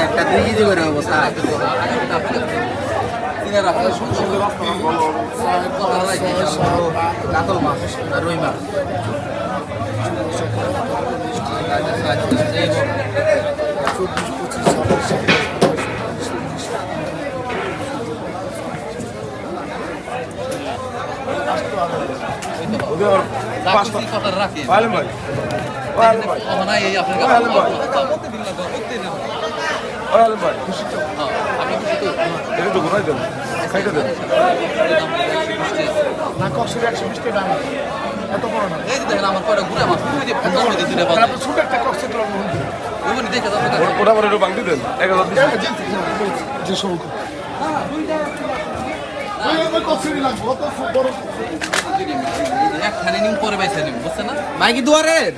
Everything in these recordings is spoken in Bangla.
একটা 2 কেজি করে অবস্থা কাতল মাছ আর রুই মাছ ভাই কি দুয়ারের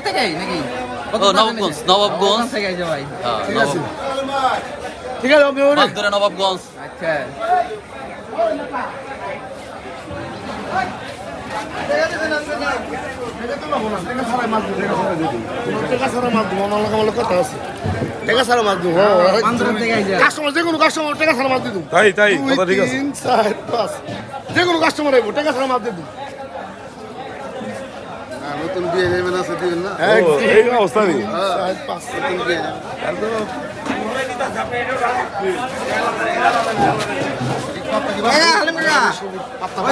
থেকে নাকি নবাবগঞ্জ থেকে আইছে ভাই ঠিক আছে নবাবগঞ্জ আচ্ছা যেকোনো কাস্টমার আইব টাকা ছাড়া মাছ দিয়ে নতুন বিয়ে নেবেন আছে দিবেন না এই অবস্থা নেই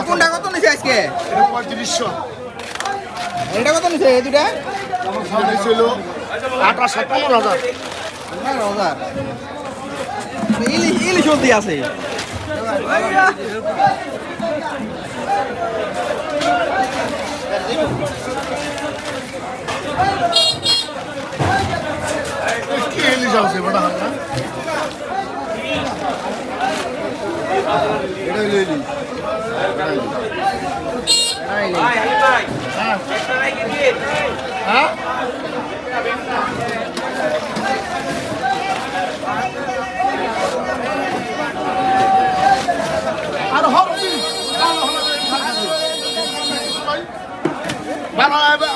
কোনটা কত নিছে আজকে 3500 এটা কত নিছে এই দুটা আমার সামনে ছিল 15,000 ইলিশ চলতি আছে কি ইলিশ আছে বড় হাত না এটা লইলি হ্যাঁ আর হবে ভালো